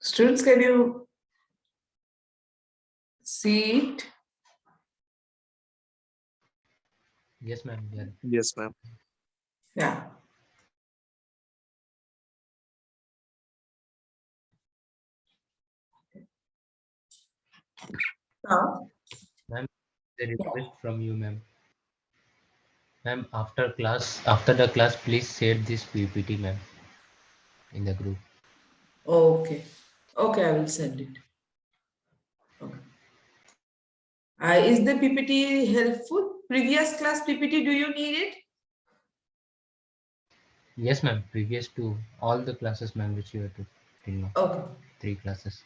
Students, can you see it? Yes, ma'am. Yeah. Yes, ma'am. Yeah. Now, Ma'am, a request from you, ma'am. Ma'am, after the class, please share this PPT, ma'am, in the group. okay. Okay, I will send it. Okay. Is the PPT helpful? Previous class PPT, do you need it? Yes, ma'am. Previous to all the classes, ma'am, which you have to till now. Okay. 3 classes.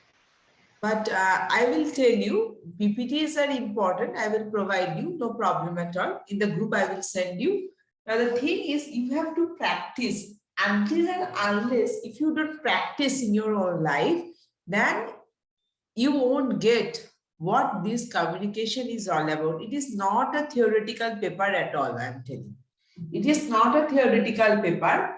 But I will tell you, PPTs are important. I will provide you, no problem at all. In the group, I will send you. Now, the thing is, you have to practice until and unless if you don't practice in your own life, then you won't get what this communication is all about. It is not a theoretical paper at all, I am telling you. It is not a theoretical paper.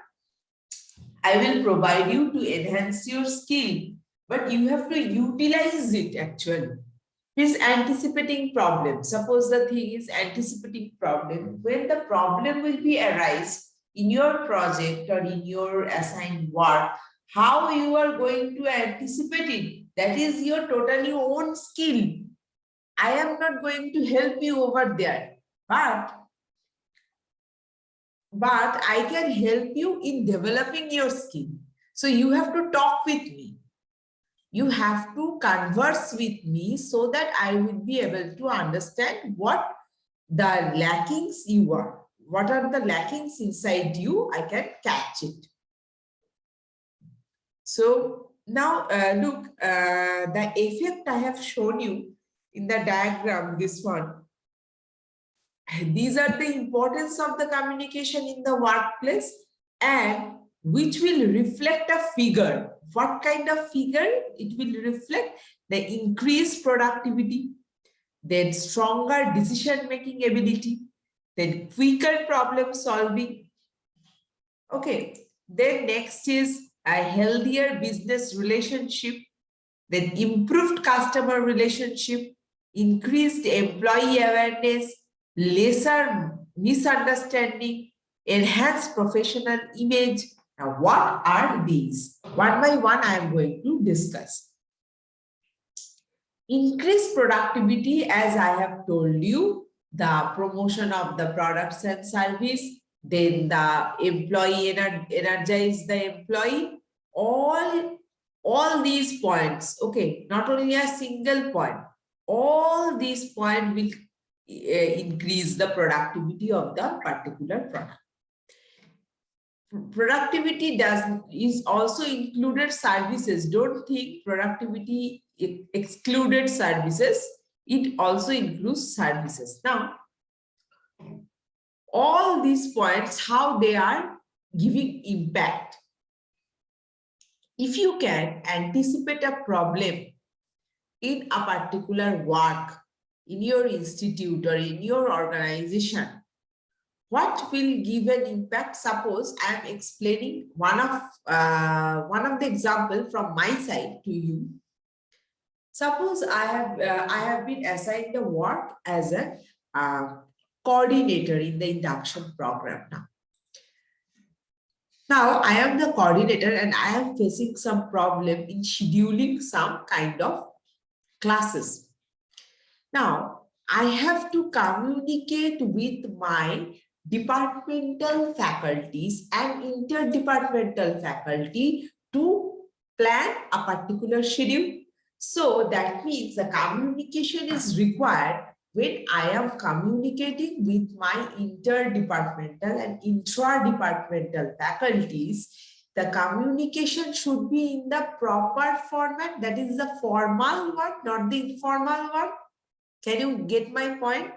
I will provide you to enhance your skill, but you have to utilize it actually. Is anticipating problem. Suppose the thing is anticipating problem. When the problem will be arise in your project or in your assigned work, how you are going to anticipate it? That is your totally own skill. I am not going to help you over there, but I can help you in developing your skill. So you have to talk with me. You have to converse with me so that I will be able to understand what the lackings you are. What are the lackings inside you? I can catch it. So now look, the effect I have shown you in the diagram, this one. These are the importance of the communication in the workplace and which will reflect a figure. What kind of figure? It will reflect the increased productivity, then stronger decision-making ability, then quicker problem solving. Okay, then next is a healthier business relationship, then improved customer relationship, increased employee awareness, lesser misunderstanding, enhanced professional image. Now, what are these? One by one, I am going to discuss. Increased productivity, as I have told you, the promotion of the products and service, then the employee energize the employee, all these points, okay, not only a single point, all these points will increase the productivity of the particular product. Productivity is also included services. Don't think productivity excluded services. It also includes services. Now, all these points, how they are giving impact. If you can anticipate a problem in a particular work, in your institute or in your organization, what will give an impact? Suppose I am explaining one of the example from my side to you. Suppose I have been assigned the work as a coordinator in the induction program now. Now I am the coordinator and I am facing some problem in scheduling some kind of classes. Now I have to communicate with my departmental faculties and interdepartmental faculty to plan a particular schedule. So that means the communication is required when I am communicating with my interdepartmental and intra-departmental faculties. The communication should be in the proper format, that is the formal one, not the informal one. Can you get my point?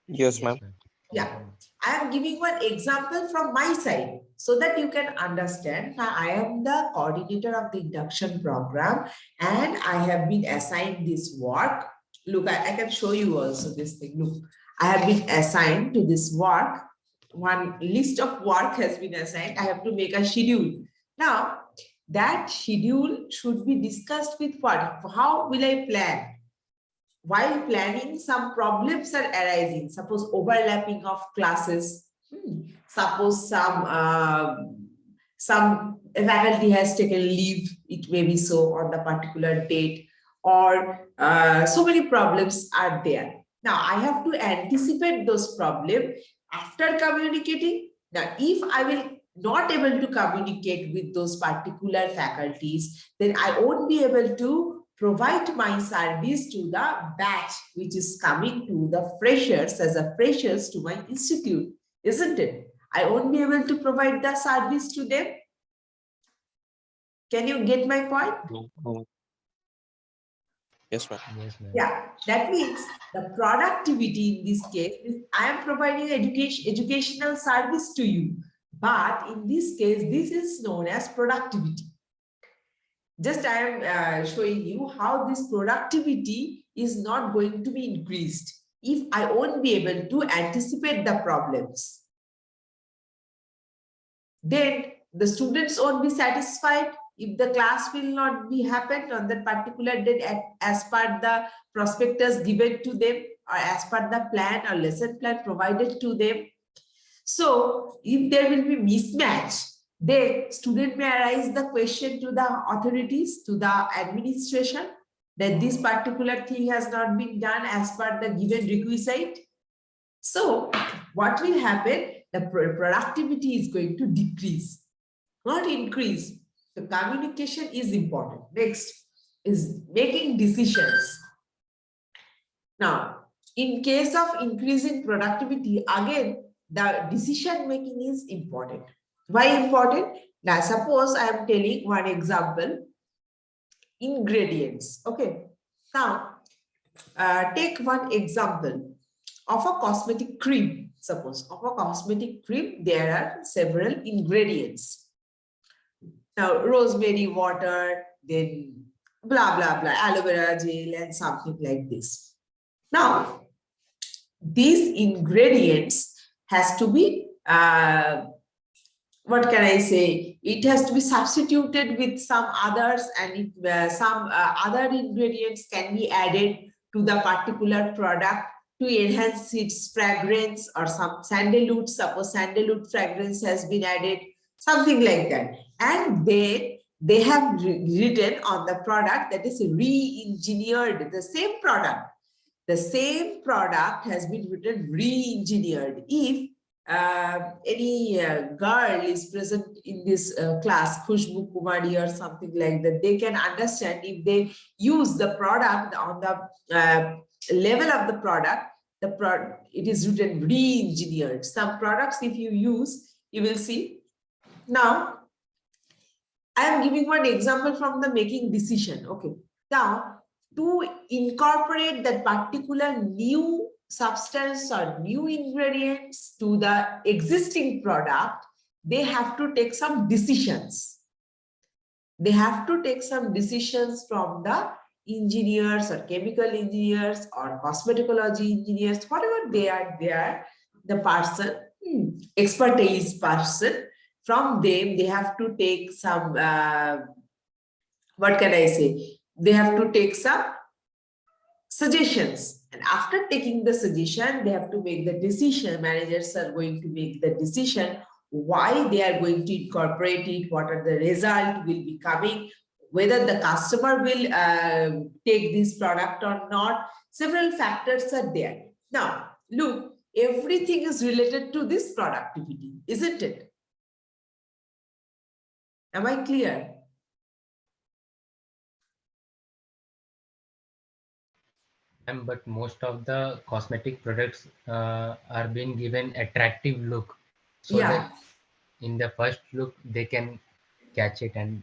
Yes, ma'am. Yeah, I am giving one example from my side so that you can understand. Now, I am the coordinator of the induction program and I have been assigned this work. Look, I can show you also this thing. Look, I have been assigned to this work. One list of work has been assigned. I have to make a schedule. Now, that schedule should be discussed with what? How will I plan? While planning, some problems are arising. Suppose overlapping of classes. Suppose some faculty has taken leave. It may be so on the particular date, or so many problems are there. Now I have to anticipate those problems after communicating. Now, if I will not able to communicate with those particular faculties, then I won't be able to provide my service to the batch which is coming to the freshers as a freshers to my institute, isn't it? I won't be able to provide the service to them. Can you get my point? No. Yes, ma'am. Yes, ma'am. Yeah, that means the productivity in this case is I am providing educational service to you. But in this case, this is known as productivity. Just I am showing you how this productivity is not going to be increased if I won't be able to anticipate the problems. Then the students won't be satisfied if the class will not be happened on that particular date as per the prospectus given to them or as per the plan or lesson plan provided to them. So if there will be mismatch, then student may arise the question to the authorities, to the administration, that this particular thing has not been done as per the given requisite. So what will happen? The productivity is going to decrease, not increase. The communication is important. Next is making decisions. Now, in case of increasing productivity, again, the decision making is important. Why important? Now, suppose I am telling one example, ingredients. Okay. Now, take one example of a cosmetic cream. Suppose of a cosmetic cream, there are several ingredients. Now, rosemary water, then blah, blah, blah, aloe vera gel and something like this. Now, these ingredients has to be, what can I say? It has to be substituted with some others, and some other ingredients can be added to the particular product to enhance its fragrance, or some sandalwood, suppose sandalwood fragrance has been added, something like that. And they have written on the product that is re-engineered, the same product. The same product has been written re-engineered. If any girl is present in this class, Khushbu Kumari or something like that, they can understand if they use the product on the level of the product, it is written re-engineered. Some products, if you use, you will see. Now, I am giving one example from the making decision. Okay. Now, to incorporate that particular new substance or new ingredients to the existing product, they have to take some decisions. They have to take some decisions from the engineers or chemical engineers or cosmetology engineers, whatever they are, the person, expertise person. From them, they have to take some, what can I say? They have to take some suggestions. And after taking the suggestion, they have to make the decision. Managers are going to make the decision why they are going to incorporate it, what are the result will be coming, whether the customer will take this product or not. Several factors are there. Now, look, everything is related to this productivity, isn't it? Am I clear? But most of the cosmetic products are being given attractive look, so Yeah. that in the first look they can catch it and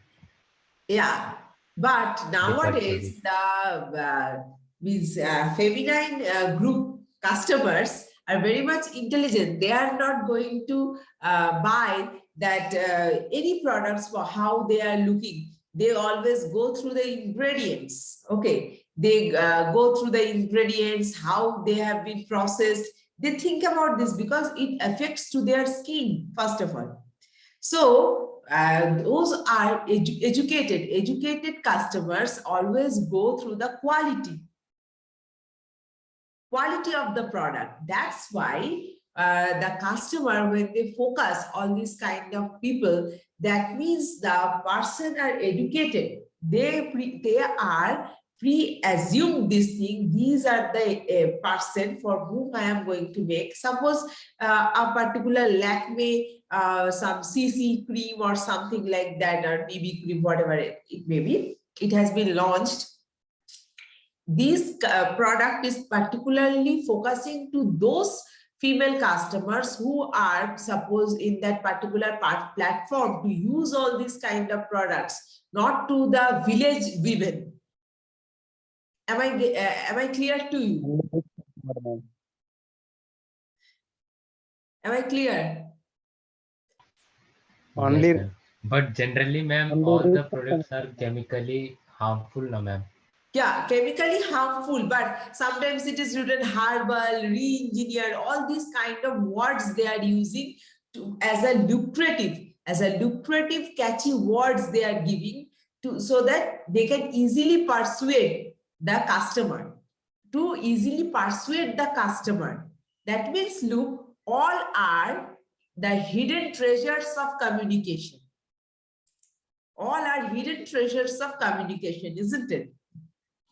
Yeah, but they purchase it. nowadays the these feminine group customers are very much intelligent. They are not going to buy that any products for how they are looking. They always go through the ingredients. Okay, they go through the ingredients, how they have been processed. They think about this because it affects to their skin, first of all. So those are educated customers always go through the quality of the product. That's why the customer, when they focus on this kind of people, that means the person are educated. They are pre-assume this thing. These are the person for whom I am going to make. Suppose a particular Lakme, some CC cream or something like that, or BB cream, whatever it may be. It has been launched. This product is particularly focusing to those female customers who are, suppose, in that particular platform to use all these kind of products, not to the village women. Am I clear to you? Am I clear? Only- Yes, ma'am. But generally, ma'am, all the products are chemically harmful, no, ma'am. Yeah, chemically harmful, but sometimes it is written herbal, re-engineered, all these kind of words they are using to, as a lucrative, catchy words they are giving to, so that they can easily persuade the customer. To easily persuade the customer. That means, look, all are the hidden treasures of communication. All are hidden treasures of communication, isn't it?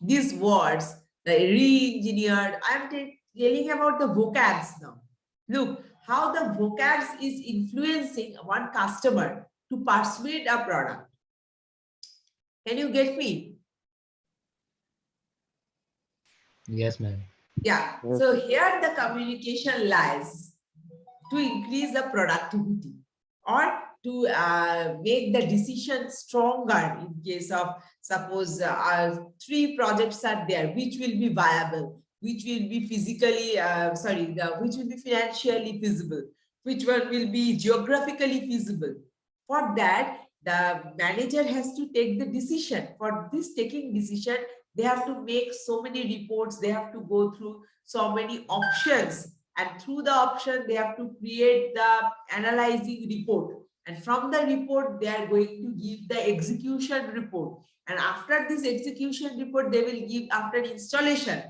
These words, the re-engineered, I'm telling about the vocabs now. Look, how the vocabs is influencing one customer to persuade a product. Can you get me? Yes, ma'am. Yeah, so here the communication lies to increase the productivity or to make the decision stronger in case of, suppose 3 projects are there, which will be viable, which will be physically, which will be financially feasible, which one will be geographically feasible. For that, the manager has to take the decision. For this taking decision, they have to make so many reports, they have to go through so many options, and through the option they have to create the analyzing report, and from the report they are going to give the execution report, and after this execution report they will give, after installation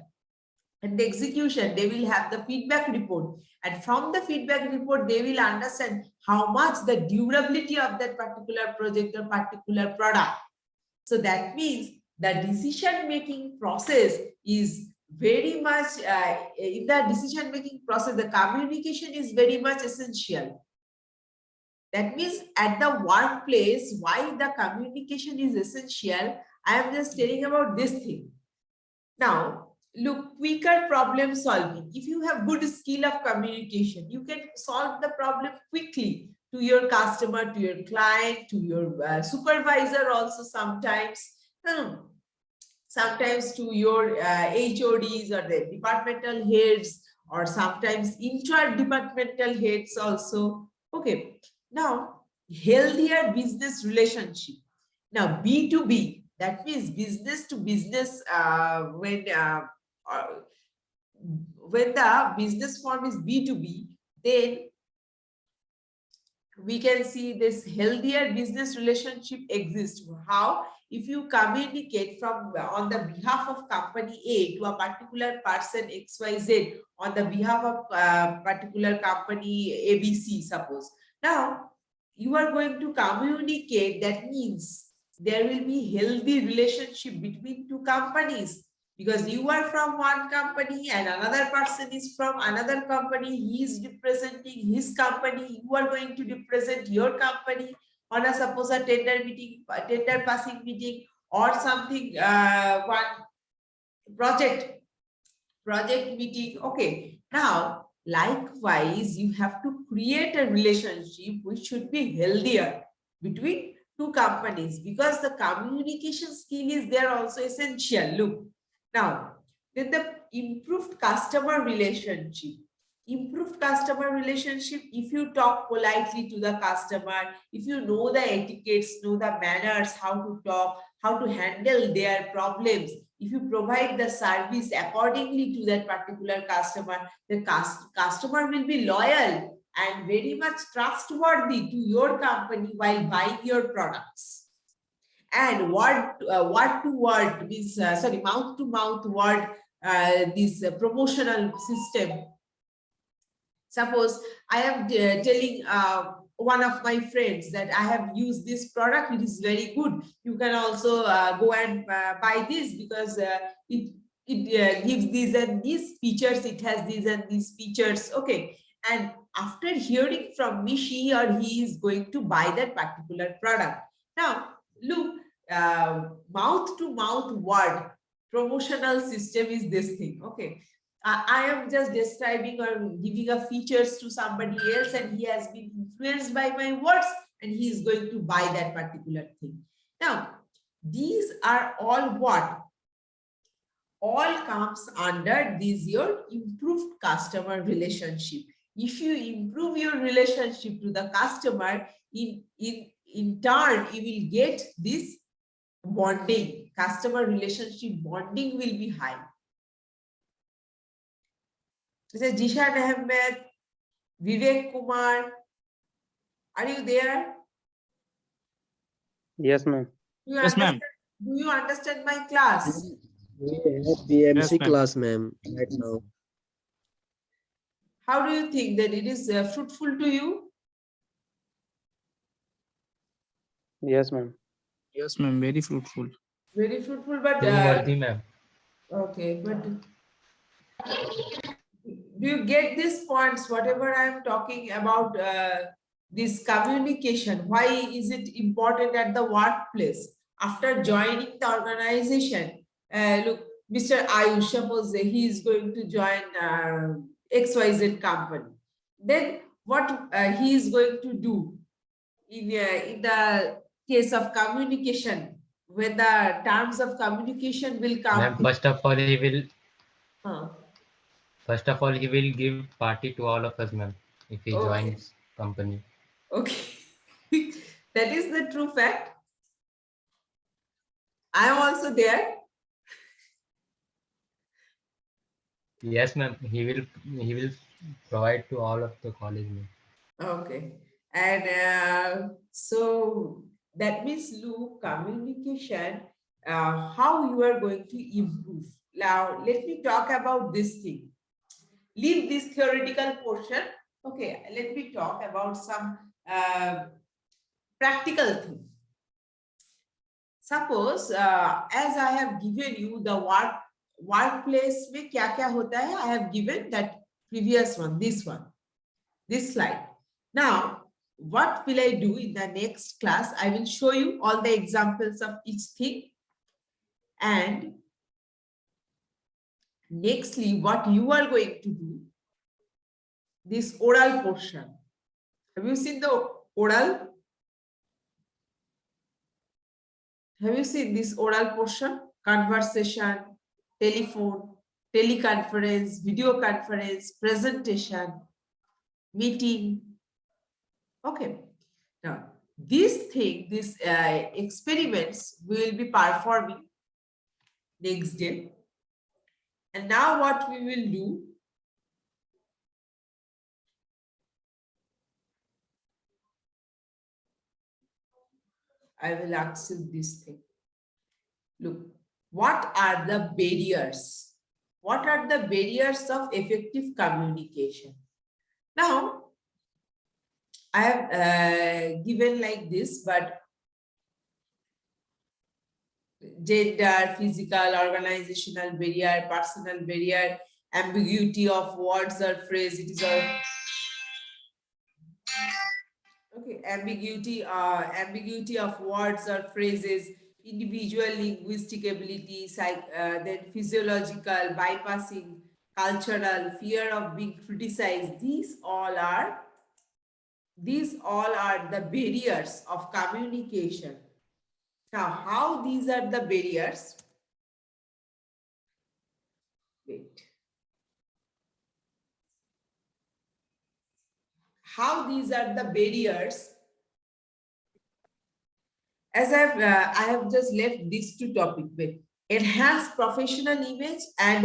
and the execution, they will have the feedback report, and from the feedback report they will understand how much the durability of that particular project or particular product. So that means the decision making process is very much in the decision making process, the communication is very much essential. That means at the workplace, why the communication is essential, I am just telling about this thing. Now, look, quicker problem solving. If you have good skill of communication, you can solve the problem quickly to your customer, to your client, to your supervisor also sometimes. Sometimes to your HODs or the departmental heads, or sometimes intra-departmental heads also. Okay, now healthier business relationship. Now B2B, that means business to business, when the business form is B2B, then we can see this healthier business relationship exists. How? If you communicate from on the behalf of company A to a particular person XYZ on the behalf of particular company ABC, suppose. Now, you are going to communicate, that means there will be healthy relationship between 2 companies, because you are from one company and another person is from another company. He is representing his company, you are going to represent your company on a, suppose, a tender meeting, a tender passing meeting, or something, one project meeting. Okay, now likewise you have to create a relationship which should be healthier between 2 companies, because the communication skill is there also essential. Look, now, then the improved customer relationship. Improved customer relationship, if you talk politely to the customer, if you know the etiquettes, know the manners, how to talk, how to handle their problems, if you provide the service accordingly to that particular customer, the customer will be loyal and very much trustworthy to your company while buying your products. And word to word means sorry, mouth to mouth word, this promotional system. Suppose I am telling one of my friends that I have used this product, it is very good. You can also go and buy this because it gives these and these features, it has these and these features. Okay. And after hearing from me, she or he is going to buy that particular product. Now, look, mouth to mouth word promotional system is this thing. Okay. I am just describing or giving a features to somebody else, and he has been influenced by my words, and he is going to buy that particular thing. Now, these are all what? All comes under this your improved customer relationship. If you improve your relationship to the customer, in turn, you will get this bonding. Customer relationship bonding will be high. Jishan Ahmed, Vivek Kumar, are you there? Yes, ma'am. Yes, ma'am. Do you understand my class? We have BMC Yes, ma'am. class, ma'am, right now. How do you think that it is fruitful to you? Yes, ma'am. Yes, ma'am. Very fruitful. Very fruitful, but Worthy, ma'am. okay, but do you get these points, whatever I am talking about, this communication? Why is it important at the workplace? After joining the organization, look, Mr. Ayush, suppose he is going to join XYZ company. Then what he is going to do in the case of communication, when the terms of communication will come? Ma'am, first of all, he will Huh. give party to all of us, ma'am, if he Okay. joins company. Okay. That is the true fact. I am also there. Yes, ma'am. He will provide to all of the college, ma'am. Okay. And so that means, Lou, communication, how you are going to improve. Now, let me talk about this thing. Leave this theoretical portion. Okay, let me talk about some practical thing. Suppose, as I have given you the workplace में क्या क्या होता है, I have given that previous one, this slide. Now, what will I do in the next class? I will show you all the examples of each thing. And nextly, what you are going to do, this oral portion. Have you seen the oral? Have you seen this oral portion? Conversation, telephone, teleconference, video conference, presentation, meeting. Okay. Now, these experiments we will be performing next day. And now what we will do, I will ask you this thing. Look, what are the barriers? What are the barriers of effective communication? Now, I have given like this, but gender, physical, organizational barrier, personal barrier, ambiguity of words or phrase. It is all okay. Ambiguity of words or phrases, individual linguistic ability, then physiological, bypassing, cultural, fear of being criticized. These all are the barriers of communication. Now, how these are the barriers? Wait. how these are the barriers. As I have just left these two topics with enhanced professional image and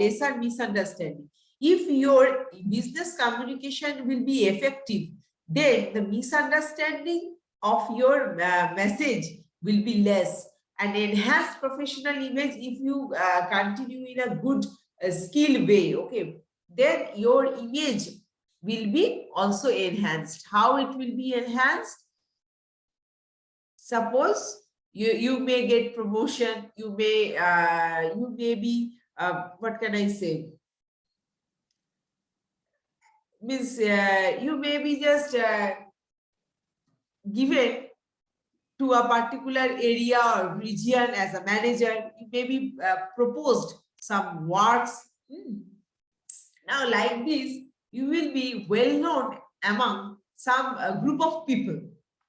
lesser misunderstanding. If your business communication will be effective, then the misunderstanding of your message will be less. And enhanced professional image, if you continue in a good skill way, okay, then your image will be also enhanced. How it will be enhanced? Suppose you may get promotion, you may be what can I say? Means you may be just given to a particular area or region as a manager. You may be proposed some works. Now, like this, you will be well known among some group of people.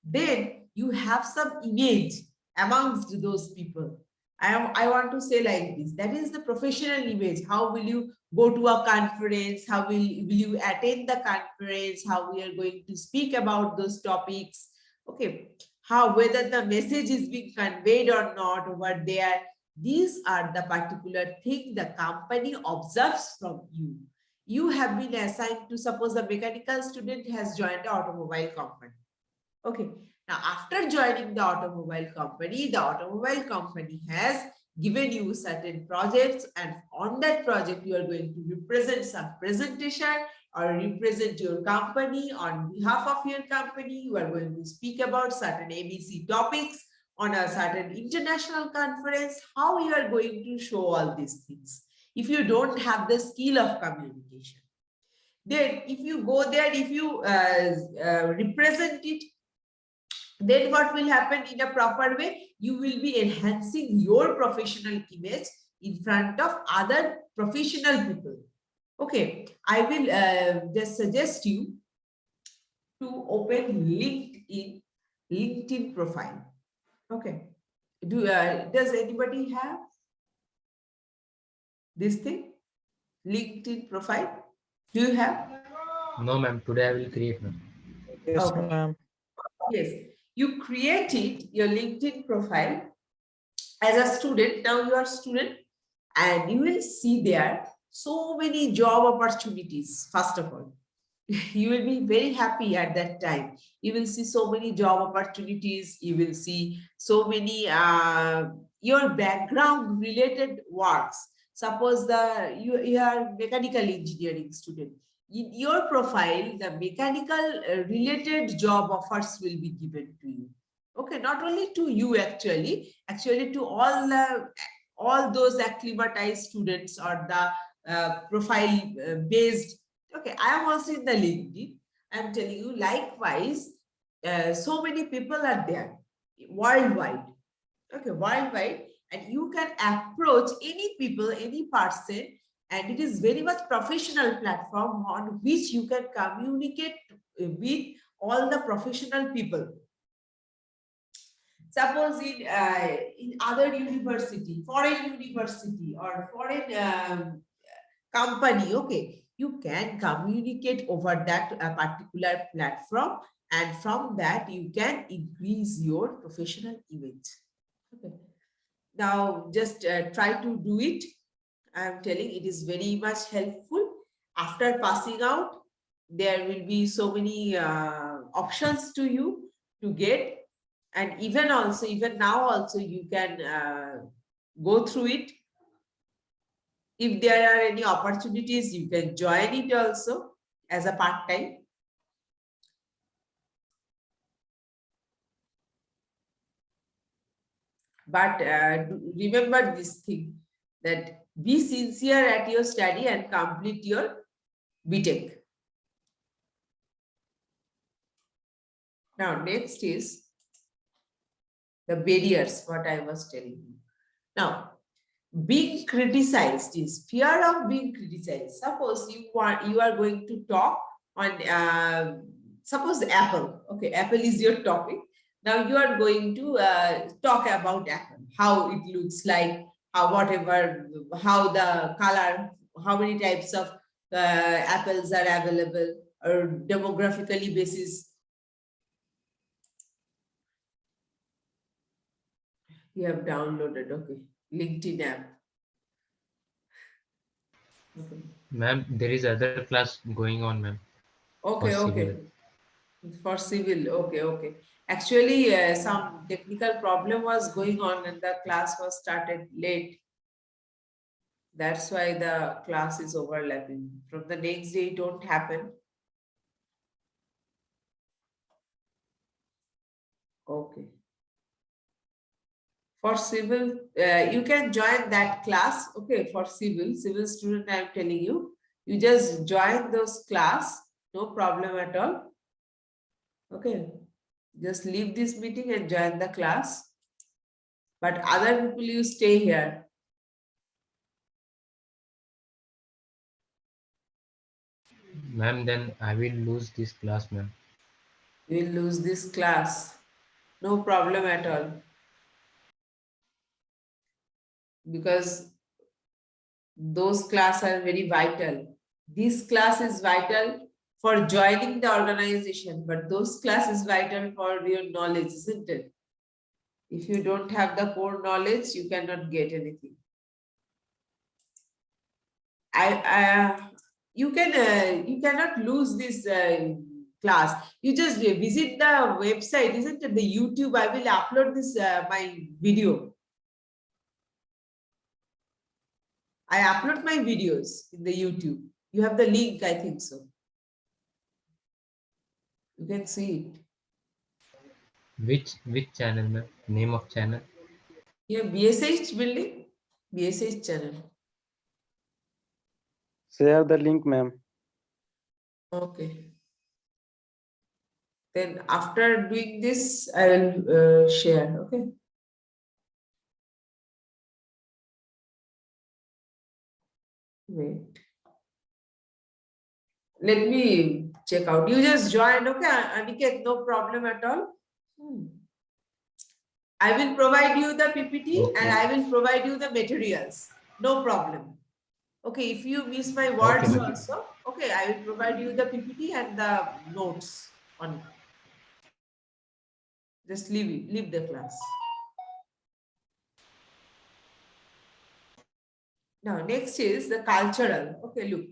Then you have some image amongst those people. I want to say like this, that is the professional image. How will you go to a conference? How will you attend the conference? How we are going to speak about those topics? Okay, how, whether the message is being conveyed or not over there. These are the particular thing the company observes from you. You have been assigned to, suppose the mechanical student has joined the automobile company. Okay, now after joining the automobile company has given you certain projects, and on that project you are going to represent some presentation or represent your company on behalf of your company. You are going to speak about certain ABC topics on a certain international conference. How you are going to show all these things if you don't have the skill of communication? Then if you go there, if you represent it, then what will happen in a proper way? You will be enhancing your professional image in front of other professional people. Okay, I will just suggest you to open LinkedIn profile. Okay, does anybody have this thing, LinkedIn profile? Do you have? No, ma'am. Today I will create, ma'am. Yes, Okay. ma'am. Yes, you created your LinkedIn profile as a student. Now you are a student, and you will see there so many job opportunities. First of all, you will be very happy at that time. You will see so many job opportunities. You will see so many your background related works. Suppose you are mechanical engineering student. In your profile, the mechanical related job offers will be given to you. Okay, not only to you actually to all those acclimatized students or the profile based. Okay, I am also in the LinkedIn. I am telling you, likewise, so many people are there worldwide. Okay, worldwide, and you can approach any people, any person, and it is very much professional platform on which you can communicate with all the professional people. Suppose in other university, foreign university or foreign company, okay, you can communicate over that particular platform, and from that you can increase your professional image. Okay, now just try to do it. I am telling, it is very much helpful. After passing out, there will be so many options to you to get, and even now also you can go through it. If there are any opportunities, you can join it also as a part-time. But remember this thing, that be sincere at your study and complete your BTech. Now, next is the barriers, what I was telling you. Now, being criticized is fear of being criticized. Suppose you are going to talk on suppose Apple. Okay, Apple is your topic. Now you are going to talk about Apple, how it looks like, how the color, how many types of apples are available. demographically basis. You have downloaded, okay, LinkedIn app. Okay, Ma'am, there is other class going on, ma'am, for okay, civil. okay. For civil, okay, okay. Actually, some technical problem was going on and the class was started late. That's why the class is overlapping. From the next day, it won't happen. Okay. For civil, you can join that class. Okay, for civil student, I am telling you, you just join those class, no problem at all. Okay, just leave this meeting and join the class. But other people, you stay here. Ma'am, then I will lose this class, ma'am. You will lose this class. No problem at all. Because those classes are very vital. This class is vital for joining the organization, but those class is vital for your knowledge, isn't it? If you don't have the core knowledge, you cannot get anything. You cannot lose this class. You just visit the website, isn't it? The YouTube. I will upload this my video. I upload my videos in the YouTube. You have the link, I think so. You can see it. Which channel, ma'am? Name of channel? Yeah, BSH building, BSH channel. Share the link, ma'am. Okay. Then after doing this, I will share. Okay. Wait. Let me check out. You just join, okay, Aniket, no problem at all. I will provide you the PPT Okay. and I will provide you the materials. No problem. Okay, if you miss my Okay, words ma'am. also, okay, I will provide you the PPT and the notes on it. Just leave the class. Now, next is the cultural. Okay, look,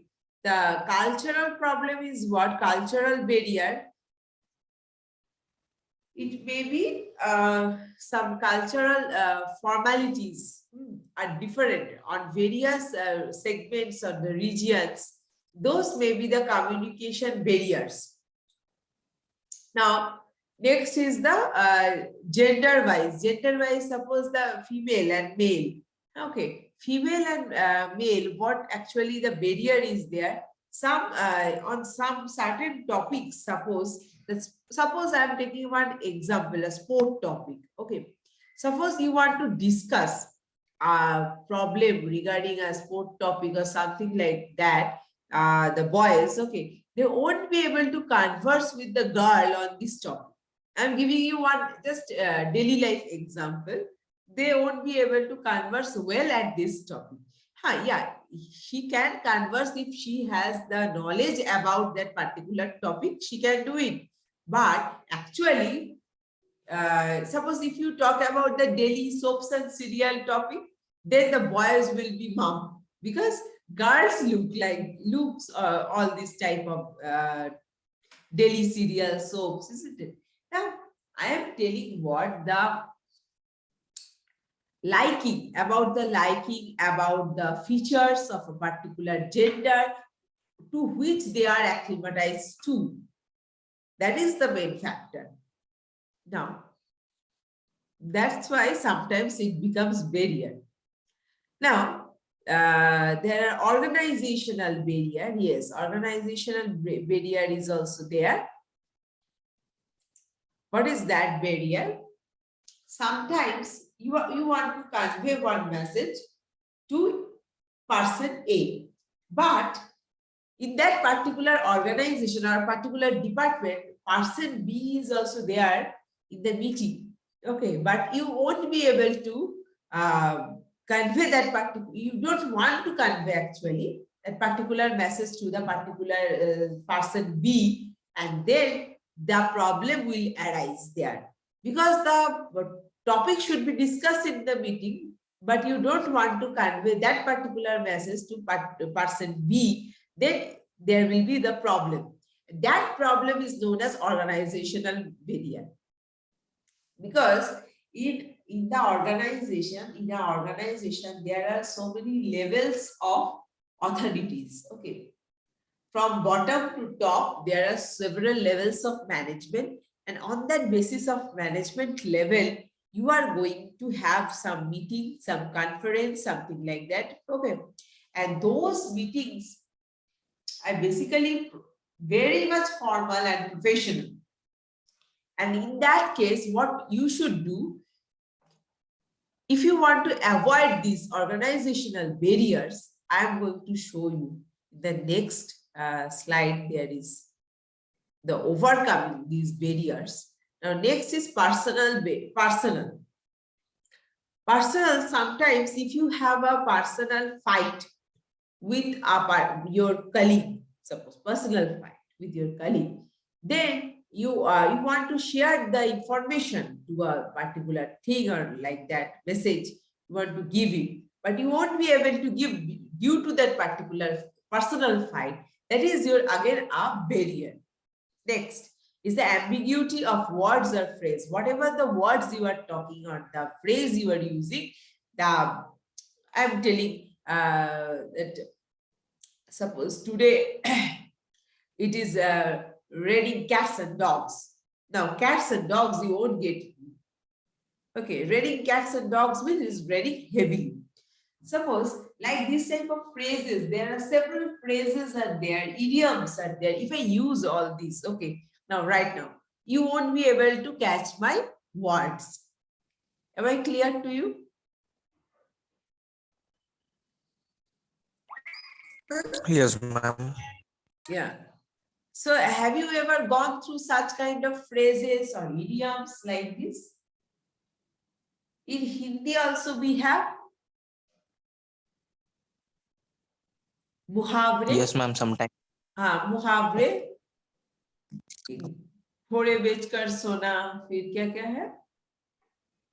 the cultural problem is what? Cultural barrier. It may be some cultural formalities are different on various segments of the regions. Those may be the communication barriers. Now, next is the gender-wise. Gender-wise, suppose the female and male. Okay, female and male, what actually the barrier is there? Some on some certain topics, suppose I am taking one example, a sport topic. Okay, suppose you want to discuss a problem regarding a sport topic or something like that. The boys, okay, they won't be able to converse with the girl on this topic. I'm giving you one just daily life example. They won't be able to converse well at this topic. Yeah, she can converse if she has the knowledge about that particular topic. She can do it. But actually, suppose if you talk about the daily soaps and cereal topic, then the boys will be mum, because girls looks all this type of daily cereal soaps, isn't it? Now, I am telling what the liking about the features of a particular gender to which they are acclimatized to. That is the main factor. Now, that's why sometimes it becomes barrier. Now, there are organizational barrier. Yes, organizational barrier is also there. What is that barrier? Sometimes you want to convey one message to person A, but in that particular organization or particular department, person B is also there in the meeting. Okay, but you won't be able to convey that particular, you don't want to convey actually a particular message to the particular person B, and then the problem will arise there. Because the topic should be discussed in the meeting, but you don't want to convey that particular message to person B, then there will be the problem. That problem is known as organizational barrier. Because in the organization, there are so many levels of authorities. Okay. From bottom to top, there are several levels of management, and on that basis of management level, you are going to have some meeting, some conference, something like that. Okay. And those meetings are basically very much formal and professional. And in that case, what you should do, if you want to avoid these organizational barriers, I am going to show you the next slide. There is the overcoming these barriers. Now, next is personal. Sometimes if you have a personal fight with your colleague, suppose personal fight with your colleague, then you want to share the information to a particular thing or like that message you want to give it, but you won't be able to give due to that particular personal fight. That is your again a barrier. Next is the ambiguity of words or phrase. Whatever the words you are talking or the phrase you are using, I'm telling that suppose today it is raining cats and dogs. Now, cats and dogs you won't get. Okay, raining cats and dogs means it's raining heavy. Suppose like this type of phrases, there are several phrases are there, idioms are there. If I use all these, okay, now right now, you won't be able to catch my words. Am I clear to you? Yes, ma'am. Yeah. So have you ever gone through such kind of phrases or idioms like this? In Hindi also we have muhavre. Yes, ma'am. Sometimes. हाँ मुहावरे, घोड़े बेचकर सोना, फिर क्या क्या है,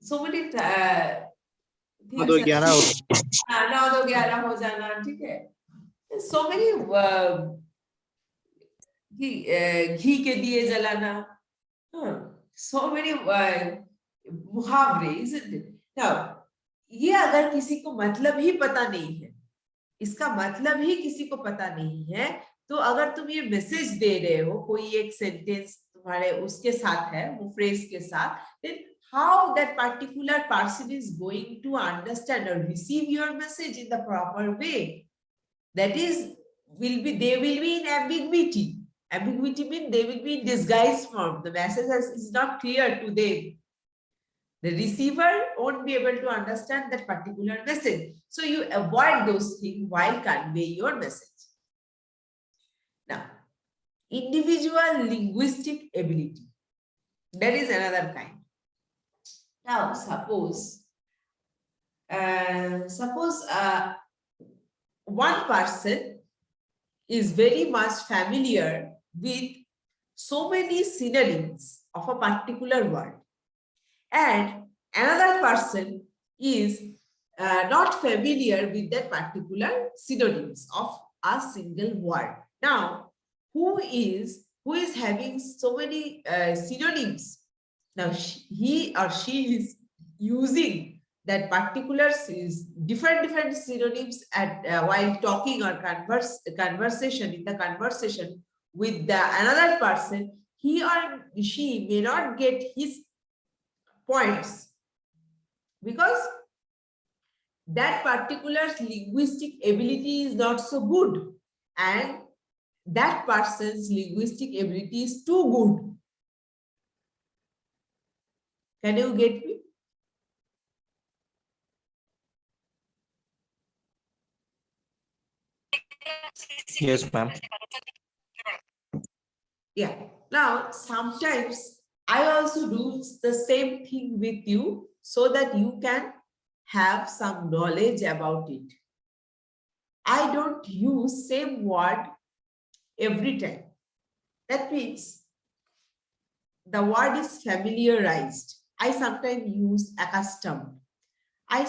so many हाँ, तो 11 हो 9 तो 11 हो जाना, ठीक है, so many घी के दिए जलाना, so many मुहावरे, isn't it? Now, ये अगर किसी को मतलब ही पता नहीं है, इसका मतलब ही किसी को पता नहीं है, तो अगर तुम ये मैसेज दे रहे हो, कोई एक सेंटेंस तुम्हारे उसके साथ है, वो फ्रेज के साथ, then how that particular person is going to understand or receive your message in the proper way? That is, they will be in ambiguity. Ambiguity means they will be in disguised form. The message is not clear to them. The receiver won't be able to understand that particular message. So you avoid those things while conveying your message. Now, individual linguistic ability. That is another kind. Now, suppose one person is very much familiar with so many synonyms of a particular word, and another person is not familiar with that particular synonyms of a single word. Now, who is having so many synonyms? Now, he or she is using that particular different synonyms at while talking or conversation with another person. He or she may not get his points because that particular linguistic ability is not so good, and that person's linguistic ability is too good. Can you get me? Yes, ma'am. Yeah. Now, sometimes I also do the same thing with you so that you can have some knowledge about it. I don't use same word every time. That means the word is familiarized. I sometimes use accustomed. I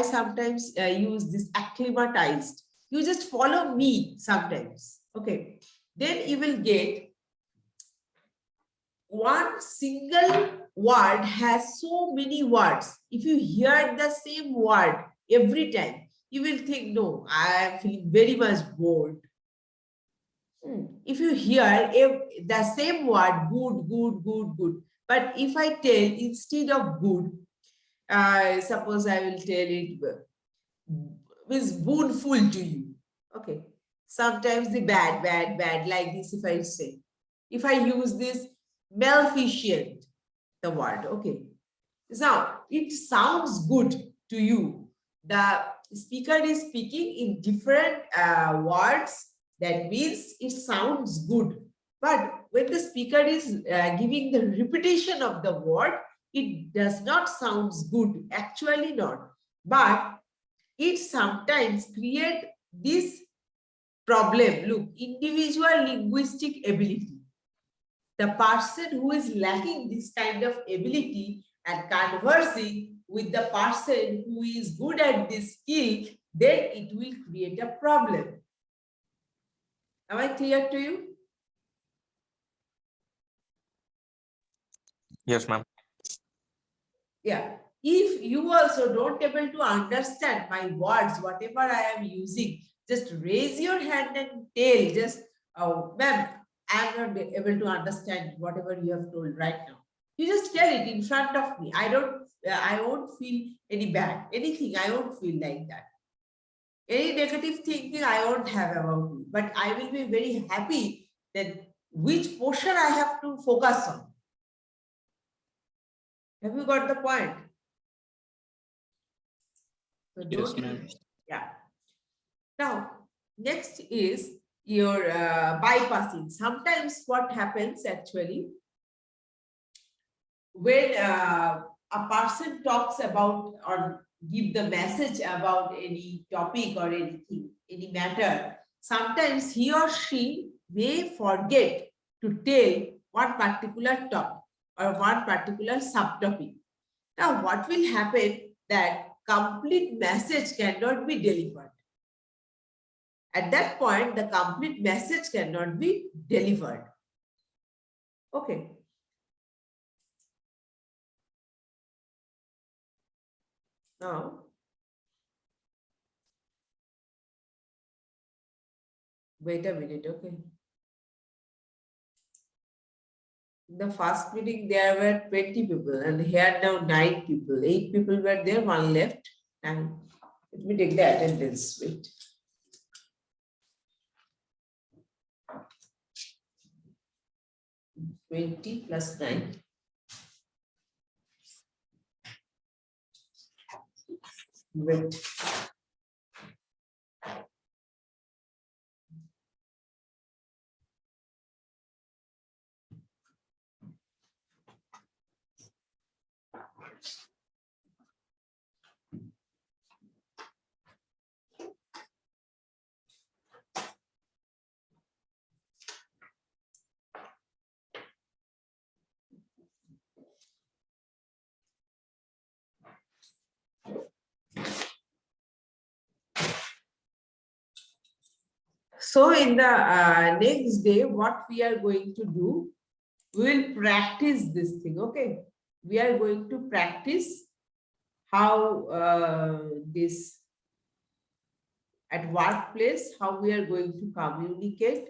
sometimes use this acclimatized. You just follow me sometimes. Okay. Then you will get one single word has so many words. If you hear the same word every time, you will think, no, I am feeling very much bored. If you hear the same word, good, good, good, good, but if I tell instead of good, suppose I will tell it means boonful to you. Okay. Sometimes the bad, bad, bad, like this, if I say. If I use this maleficent, the word, okay. Now, it sounds good to you. The speaker is speaking in different words. That means it sounds good. But when the speaker is giving the repetition of the word, it does not sound good. Actually not. But it sometimes creates this problem. Look, individual linguistic ability. The person who is lacking this kind of ability and conversing with the person who is good at this skill, then it will create a problem. Am I clear to you? Yes, ma'am. Yeah. If you also don't able to understand my words, whatever I am using, just raise your hand and tell, just, oh, ma'am, I am not able to understand whatever you have told right now. You just tell it in front of me. I won't feel any bad, anything. I won't feel like that. Any negative thinking I won't have about you, but I will be very happy that which portion I have to focus on. Have you got the point? So Yes, ma'am. yeah. Now, next is your bypassing. Sometimes what happens actually, when a person talks about or give the message about any topic or anything, any matter, sometimes he or she may forget to tell one particular topic or one particular subtopic. Now, what will happen that complete message cannot be delivered. At that point, the complete message cannot be delivered. Okay. Now, wait a minute, okay. In the first meeting, there were 20 people, and here now 9 people. 8 people were there, 1 left. And let me take the attendance. Wait. (20 plus 9). Wait. So in the next day, what we are going to do, we will practice this thing, okay? We are going to practice how this at workplace, how we are going to communicate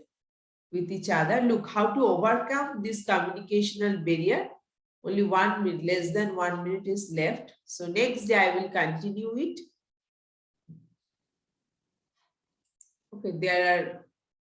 with each other. Look, how to overcome this communicational barrier. Only 1 minute, less than 1 minute is left. So next day I will continue it. Okay, there are